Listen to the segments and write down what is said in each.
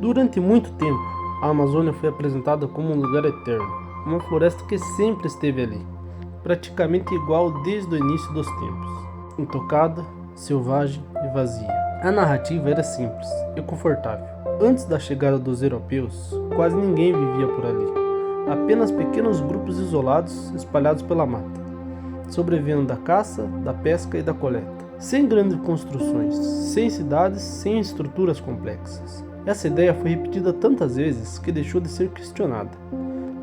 Durante muito tempo, a Amazônia foi apresentada como um lugar eterno, uma floresta que sempre esteve ali, praticamente igual desde o início dos tempos, intocada, selvagem e vazia. A narrativa era simples e confortável. Antes da chegada dos europeus, quase ninguém vivia por ali, apenas pequenos grupos isolados espalhados pela mata, sobrevivendo da caça, da pesca e da coleta, sem grandes construções, sem cidades, sem estruturas complexas. Essa ideia foi repetida tantas vezes que deixou de ser questionada.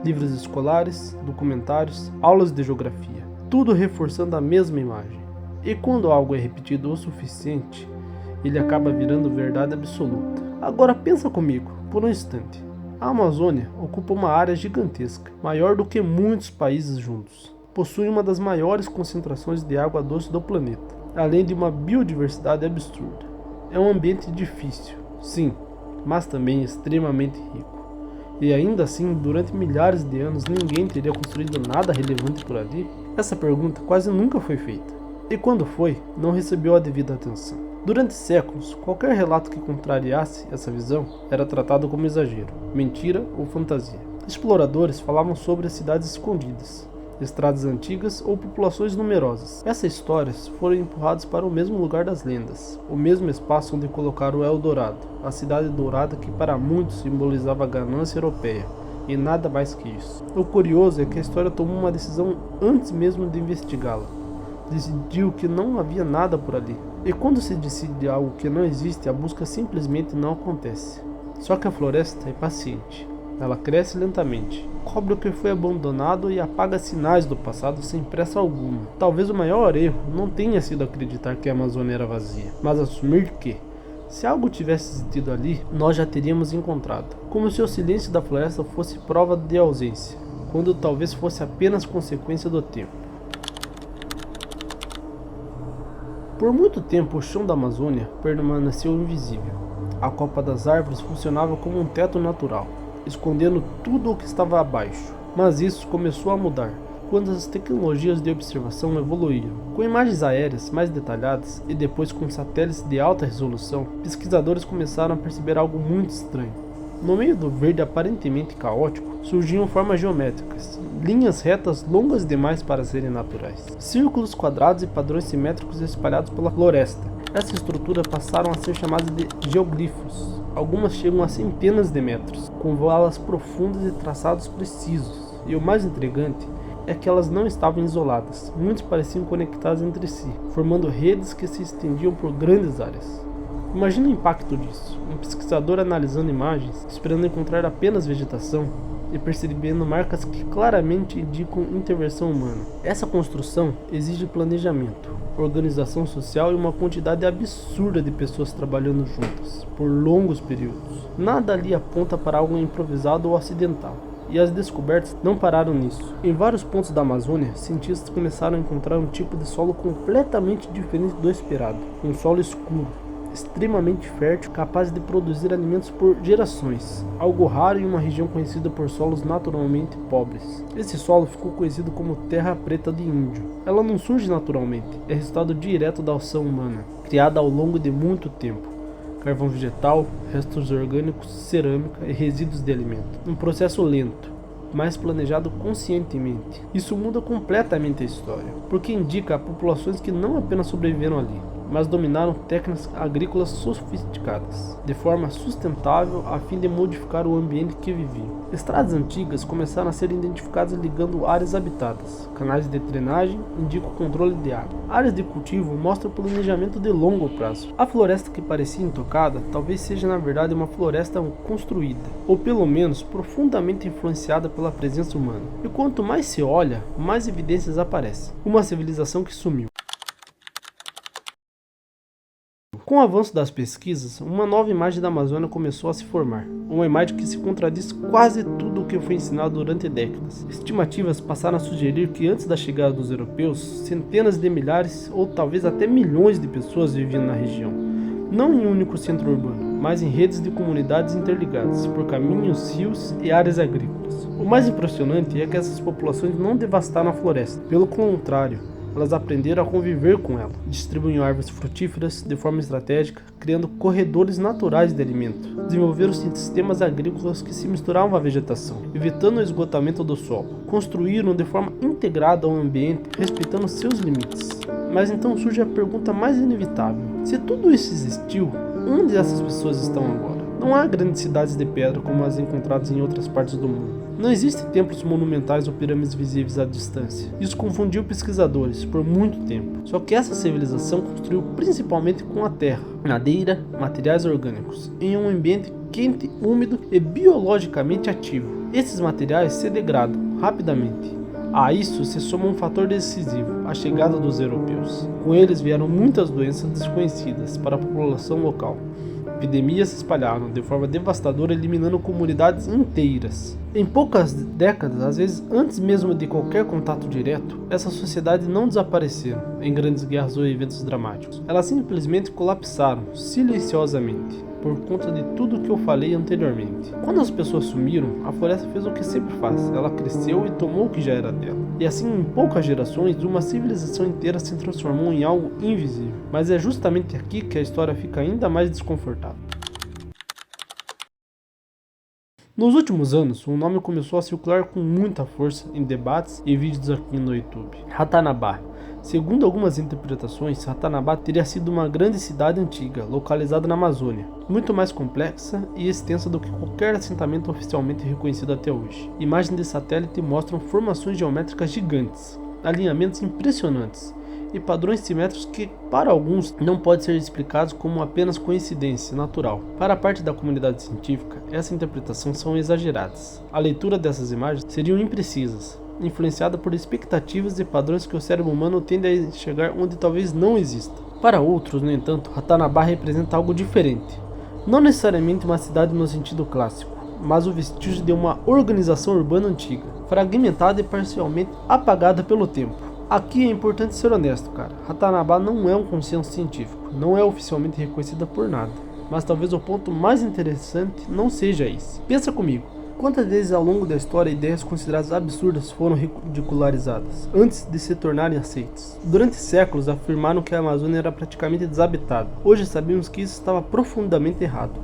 Livros escolares, documentários, aulas de geografia, tudo reforçando a mesma imagem. E quando algo é repetido o suficiente, ele acaba virando verdade absoluta. Agora pensa comigo, por um instante. A Amazônia ocupa uma área gigantesca, maior do que muitos países juntos. Possui uma das maiores concentrações de água doce do planeta, além de uma biodiversidade absurda. É um ambiente difícil, sim, mas também extremamente rico. E ainda assim, durante milhares de anos, ninguém teria construído nada relevante por ali? Essa pergunta quase nunca foi feita. E quando foi, não recebeu a devida atenção. Durante séculos, qualquer relato que contrariasse essa visão era tratado como exagero, mentira ou fantasia. Exploradores falavam sobre as cidades escondidas, estradas antigas ou populações numerosas. Essas histórias foram empurradas para o mesmo lugar das lendas, o mesmo espaço onde colocaram o Eldorado, a cidade dourada que para muitos simbolizava a ganância europeia, e nada mais que isso. O curioso é que a história tomou uma decisão antes mesmo de investigá-la. Decidiu que não havia nada por ali. E quando se decide algo que não existe, a busca simplesmente não acontece. Só que a floresta é paciente. Ela cresce lentamente, cobre o que foi abandonado e apaga sinais do passado sem pressa alguma. Talvez o maior erro não tenha sido acreditar que a Amazônia era vazia, mas assumir que, se algo tivesse existido ali, nós já teríamos encontrado. Como se o silêncio da floresta fosse prova de ausência, quando talvez fosse apenas consequência do tempo. Por muito tempo, o chão da Amazônia permaneceu invisível. A copa das árvores funcionava como um teto natural, escondendo tudo o que estava abaixo. Mas isso começou a mudar quando as tecnologias de observação evoluíram. Com imagens aéreas mais detalhadas e depois com satélites de alta resolução, pesquisadores começaram a perceber algo muito estranho. No meio do verde aparentemente caótico, surgiam formas geométricas, linhas retas longas demais para serem naturais, círculos, quadrados e padrões simétricos espalhados pela floresta. Essa estrutura passaram a ser chamadas de geoglifos. Algumas chegam a centenas de metros, com valas profundas e traçados precisos. E o mais intrigante é que elas não estavam isoladas, muitos pareciam conectados entre si, formando redes que se estendiam por grandes áreas. Imagina o impacto disso, um pesquisador analisando imagens, esperando encontrar apenas vegetação e percebendo marcas que claramente indicam intervenção humana. Essa construção exige planejamento, organização social e uma quantidade absurda de pessoas trabalhando juntas, por longos períodos. Nada ali aponta para algo improvisado ou acidental. E as descobertas não pararam nisso. Em vários pontos da Amazônia, cientistas começaram a encontrar um tipo de solo completamente diferente do esperado. Um solo escuro, extremamente fértil, capaz de produzir alimentos por gerações, algo raro em uma região conhecida por solos naturalmente pobres. Esse solo ficou conhecido como terra preta de índio. Ela não surge naturalmente, é resultado direto da ação humana, criada ao longo de muito tempo. Carvão vegetal, restos orgânicos, cerâmica e resíduos de alimento. Um processo lento, mas planejado conscientemente. Isso muda completamente a história, porque indica a populações que não apenas sobreviveram ali, mas dominaram técnicas agrícolas sofisticadas, de forma sustentável a fim de modificar o ambiente que viviam. Estradas antigas começaram a ser identificadas ligando áreas habitadas. Canais de drenagem indicam o controle de água. Áreas de cultivo mostram o planejamento de longo prazo. A floresta que parecia intocada talvez seja na verdade uma floresta construída, ou pelo menos profundamente influenciada pela presença humana. E quanto mais se olha, mais evidências aparecem. Uma civilização que sumiu. Com o avanço das pesquisas, uma nova imagem da Amazônia começou a se formar. Uma imagem que se contradiz quase tudo o que foi ensinado durante décadas. Estimativas passaram a sugerir que antes da chegada dos europeus, centenas de milhares ou talvez até milhões de pessoas viviam na região. Não em um único centro urbano, mas em redes de comunidades interligadas por caminhos, rios e áreas agrícolas. O mais impressionante é que essas populações não devastaram a floresta. Pelo contrário, elas aprenderam a conviver com ela. Distribuíam árvores frutíferas de forma estratégica, criando corredores naturais de alimento. Desenvolveram sistemas agrícolas que se misturavam à vegetação, evitando o esgotamento do solo. Construíram de forma integrada ao ambiente, respeitando seus limites. Mas então surge a pergunta mais inevitável: se tudo isso existiu, onde essas pessoas estão agora? Não há grandes cidades de pedra como as encontradas em outras partes do mundo. Não existem templos monumentais ou pirâmides visíveis à distância. Isso confundiu pesquisadores por muito tempo. Só que essa civilização construiu principalmente com a terra, madeira, materiais orgânicos, em um ambiente quente, úmido e biologicamente ativo. Esses materiais se degradam rapidamente. A isso se soma um fator decisivo: a chegada dos europeus. Com eles vieram muitas doenças desconhecidas para a população local. Epidemias se espalharam de forma devastadora, eliminando comunidades inteiras. Em poucas décadas, às vezes antes mesmo de qualquer contato direto, essas sociedades não desapareceram em grandes guerras ou eventos dramáticos. Elas simplesmente colapsaram silenciosamente, por conta de tudo que eu falei anteriormente. Quando as pessoas sumiram, a floresta fez o que sempre faz: ela cresceu e tomou o que já era dela. E assim, em poucas gerações, uma civilização inteira se transformou em algo invisível. Mas é justamente aqui que a história fica ainda mais desconfortável. Nos últimos anos, o nome começou a circular com muita força em debates e vídeos aqui no YouTube. Ratanabá. Segundo algumas interpretações, Ratanabá teria sido uma grande cidade antiga, localizada na Amazônia, muito mais complexa e extensa do que qualquer assentamento oficialmente reconhecido até hoje. Imagens de satélite mostram formações geométricas gigantes, alinhamentos impressionantes e padrões simétricos que, para alguns, não podem ser explicados como apenas coincidência natural. Para a parte da comunidade científica, essas interpretações são exageradas. A leitura dessas imagens seriam imprecisas, influenciada por expectativas e padrões que o cérebro humano tende a enxergar onde talvez não exista. Para outros, no entanto, Ratanabá representa algo diferente. Não necessariamente uma cidade no sentido clássico, mas o vestígio de uma organização urbana antiga, fragmentada e parcialmente apagada pelo tempo. Aqui é importante ser honesto, cara. Ratanabá não é um consenso científico, não é oficialmente reconhecida por nada. Mas talvez o ponto mais interessante não seja esse. Pensa comigo. Quantas vezes ao longo da história ideias consideradas absurdas foram ridicularizadas, antes de se tornarem aceitas? Durante séculos afirmaram que a Amazônia era praticamente desabitada. Hoje sabemos que isso estava profundamente errado.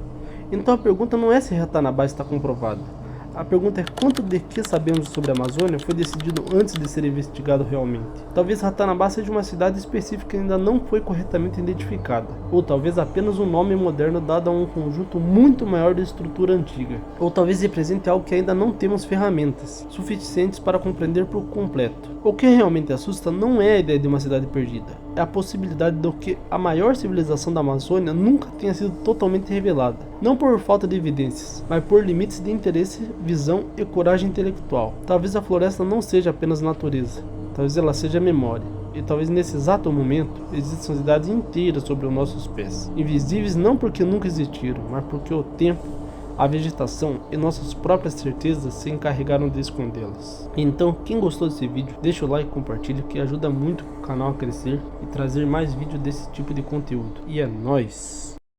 Então a pergunta não é se Ratanabá está comprovada. A pergunta é quanto de que sabemos sobre a Amazônia foi decidido antes de ser investigado realmente. Talvez Ratanabá seja uma cidade específica que ainda não foi corretamente identificada, ou talvez apenas um nome moderno dado a um conjunto muito maior de estrutura antiga, ou talvez represente algo que ainda não temos ferramentas suficientes para compreender por completo. O que realmente assusta não é a ideia de uma cidade perdida, é a possibilidade de que a maior civilização da Amazônia nunca tenha sido totalmente revelada, não por falta de evidências, mas por limites de interesse, visão e coragem intelectual. Talvez a floresta não seja apenas natureza, talvez ela seja memória. E talvez nesse exato momento existam cidades inteiras sobre os nossos pés, invisíveis não porque nunca existiram, mas porque o tempo, a vegetação e nossas próprias certezas se encarregaram de escondê-las. Então, quem gostou desse vídeo, deixa o like e compartilha, que ajuda muito o canal a crescer e trazer mais vídeos desse tipo de conteúdo. E é nóis!